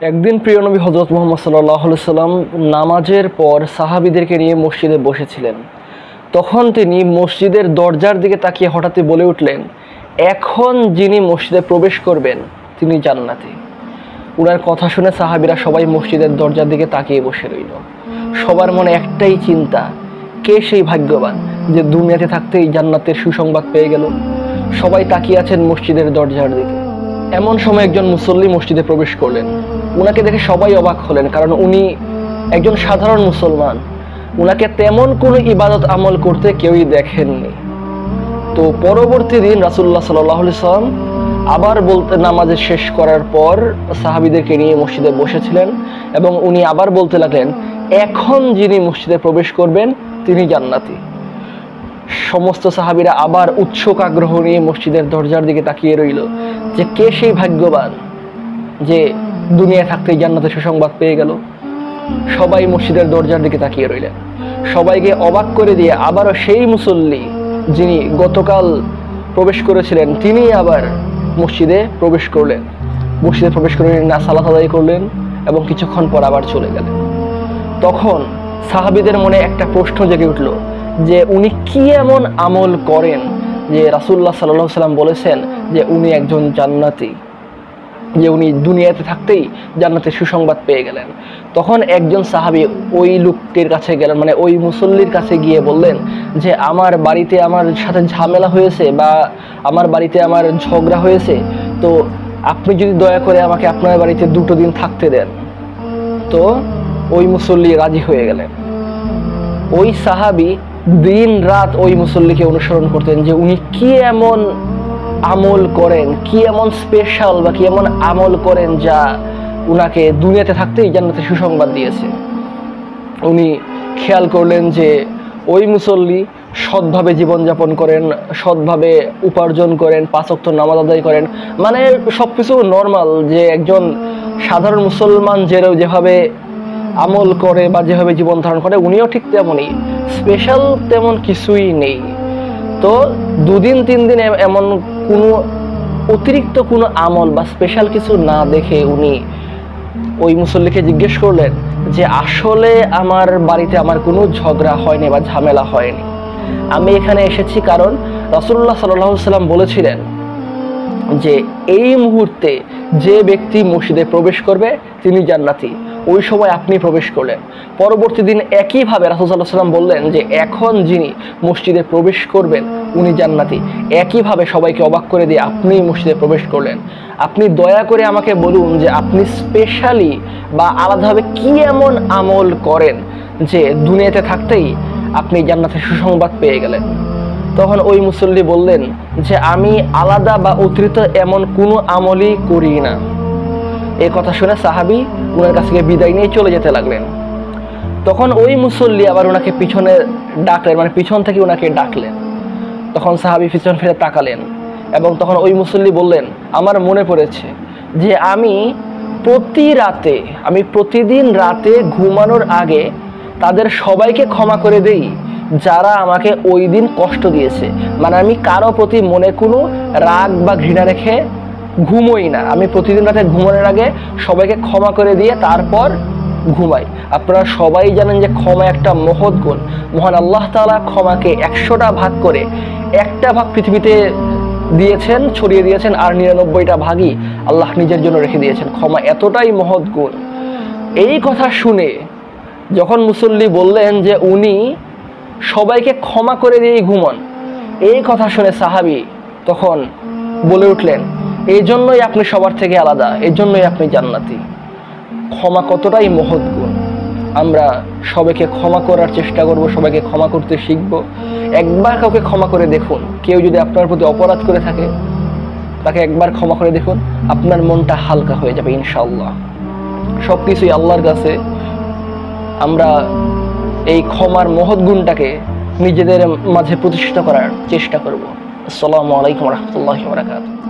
একদিন প্রিয় নবী হযরত মুহাম্মদ সাল্লাল্লাহু আলাইহি সাল্লাম নামাজের পর সাহাবীদেরকে নিয়ে মসজিদে বসেছিলেন। তখন তিনি মসজিদের দরজার দিকে তাকিয়ে হঠাৎই বলে উঠলেন, এখন যিনি মসজিদে প্রবেশ করবেন তিনি জান্নাতি। উনার কথা শুনে সাহাবীরা সবাই মসজিদের দরজার দিকে তাকিয়ে বসে রইল। সবার মনে একটাই চিন্তা, কে সেই ভাগ্যবান যে দুনিয়াতে থাকতেই জান্নাতের সুসংবাদ পেয়ে গেল। সবাই তাকিয়ে আছেন মসজিদের দরজার দিকে। এমন সময় একজন মুসল্লি মসজিদে প্রবেশ করলেন। উনাকে দেখে সবাই অবাক হলেন, কারণ উনি একজন সাধারণ মুসলমান। উনাকে তেমন কোনো ইবাদত আমল করতে কেউই দেখেননি। তো পরবর্তী দিন রাসূলুল্লাহ সাল্লাল্লাহু আলাইহি সাল্লাম আবার বলতে নামাজে শেষ করার পর সাহাবীদেরকে নিয়ে মসজিদে বসেছিলেন এবং উনি আবার বলতে লাগলেন, এখন যিনি মসজিদে প্রবেশ করবেন তিনি জান্নাতি। সমস্ত সাহাবীরা আবার উৎসুক আগ্রহ নিয়ে মসজিদের দরজার দিকে তাকিয়ে রইল যে কে সেই ভাগ্যবান যে দুনিয়া থাকতেই জান্নাতের সুসংবাদ পেয়ে গেল। সবাই মসজিদের দরজার দিকে তাকিয়ে রইলেন। সবাইকে অবাক করে দিয়ে আবারও সেই মুসল্লি যিনি গতকাল প্রবেশ করেছিলেন তিনি আবার মসজিদে প্রবেশ করলেন। মসজিদে প্রবেশ করে না সালাত আদায় করলেন এবং কিছুক্ষণ পর আবার চলে গেলেন। তখন সাহাবীদের মনে একটা প্রশ্ন জেগে উঠল যে উনি কি এমন আমল করেন যে রাসূলুল্লাহ সাল্লাল্লাহু আলাইহি সাল্লাম বলেছেন যে উনি একজন জান্নাতি, যে উনি দুনিয়াতে থাকতেই জান্নাতের সুসংবাদ পেয়ে গেলেন। তখন একজন সাহাবী ওই লোকটির কাছে গেলেন, মানে ওই মুসল্লির কাছে গিয়ে বললেন যে আমার বাড়িতে আমার সাথে ঝামেলা হয়েছে বা আমার বাড়িতে আমার ঝগড়া হয়েছে, তো আপনি যদি দয়া করে আমাকে আপনার বাড়িতে 2 দিন থাকতে দেন। তো ওই মুসল্লি রাজি হয়ে গেলেন। ওই সাহাবী দিন রাত ওই মুসল্লিকে অনুসরণ করতেন যে উনি কি এমন আমল করেন, কি এমন স্পেশাল বা কি এমন আমল করেন যা উনাকে দুনিয়াতে থাকতেই জান্নাতের সুসংবাদ দিয়েছে। উনি খেয়াল করলেন যে ওই মুসল্লি সৎভাবে জীবনযাপন করেন, সৎভাবে উপার্জন করেন, 5 ওয়াক্ত নামাজ আদায় করেন, মানে সবকিছু নর্মাল, যে একজন সাধারণ মুসলমান যেভাবে আমল করে বা যেভাবে জীবন ধারণ করে উনিও ঠিক তেমনই, স্পেশাল তেমন কিছুই নেই। তো 2 দিন 3 দিন এমন কোনো অতিরিক্ত কোনো আমল বা স্পেশাল কিছু না দেখে উনি ওই মুসল্লিকে জিজ্ঞেস করলেন যে আসলে আমার বাড়িতে আমার কোনো ঝগড়া হয়নি বা ঝামেলা হয়নি, আমি এখানে এসেছি কারণ রাসূলুল্লাহ সাল্লাল্লাহু আলাইহি সাল্লাম বলেছিলেন যে এই মুহূর্তে যে ব্যক্তি মসজিদে প্রবেশ করবে তিনি জান্নাতি। ওই সময় আপনি প্রবেশ করলেন। পরবর্তী দিন একইভাবে রাসূল সাল্লাল্লাহু আলাইহি সাল্লাম বললেন যে এখন যিনি মসজিদে প্রবেশ করবেন উনি জান্নাতি। একইভাবে সবাইকে অবাক করে দিয়ে আপনি মসজিদে প্রবেশ করলেন। আপনি দয়া করে আমাকে বলুন যে আপনি স্পেশালি বা আলাদাভাবে কি এমন আমল করেন যে দুনিয়াতে থাকতেই আপনি জান্নাতের সুসংবাদ পেয়ে গেলেন। তখন ওই মুসল্লি বললেন যে আমি আলাদা বা অতিরিক্ত এমন কোনো আমলই করি না। এই কথা শুনে সাহাবী ওনার কাছ থেকে বিদায় নিয়ে চলে যেতে লাগলেন। তখন ওই মুসল্লি আবার ওনাকে পিছনে ডাকলেন, মানে পিছন থেকে ওনাকে ডাকলেন। তখন সাহাবী পিছন ফিরে তাকালেন এবং তখন ওই মুসল্লি বললেন, আমার মনে পড়েছে যে আমি প্রতিদিন রাতে ঘুমানোর আগে তাদের সবাইকে ক্ষমা করে দেই যারা আমাকে ওই দিন কষ্ট দিয়েছে। মানে আমি কারো প্রতি মনে কোনো রাগ বা ঘৃণা রেখে ঘুমোই না। আমি প্রতিদিন রাতে ঘুমানোর আগে সবাইকে ক্ষমা করে দিয়ে তারপর ঘুমাই। আপনারা সবাই জানেন যে ক্ষমা একটা মহৎ গুণ। মহান আল্লাহ তাআলা ক্ষমাকে 100টা ভাগ করে 1টা ভাগ পৃথিবীতে দিয়েছেন, ছড়িয়ে দিয়েছেন, আর 99টা ভাগই আল্লাহ নিজের জন্য রেখে দিয়েছেন। ক্ষমা এতটাই মহৎ গুণ। এই কথা শুনে যখন মুসল্লি বললেন যে উনি সবাইকে ক্ষমা করে দিয়েই ঘুমান, এই কথা শুনে সাহাবী তখন বলে উঠলেন, এই জন্যই আপনি সবার থেকে আলাদা, এই জন্যই আপনি জান্নাতি। ক্ষমা কতটাই মহৎ গুণ। আমরা সবাইকে ক্ষমা করার চেষ্টা করব, সবাইকে ক্ষমা করতে শিখব। একবার কাউকে ক্ষমা করে দেখুন, কেউ যদি আপনার প্রতি অপরাধ করে থাকে তাকে একবার ক্ষমা করে দেখুন, আপনার মনটা হালকা হয়ে যাবে ইনশাআল্লাহ। সবকিছুই আল্লাহর কাছে। আমরা এই ক্ষমার মহৎ গুণটাকে নিজেদের মাঝে প্রতিষ্ঠিত করার চেষ্টা করব। আসসালামু আলাইকুম ওয়া রাহমাতুল্লাহি ওয়া বারাকাতুহু।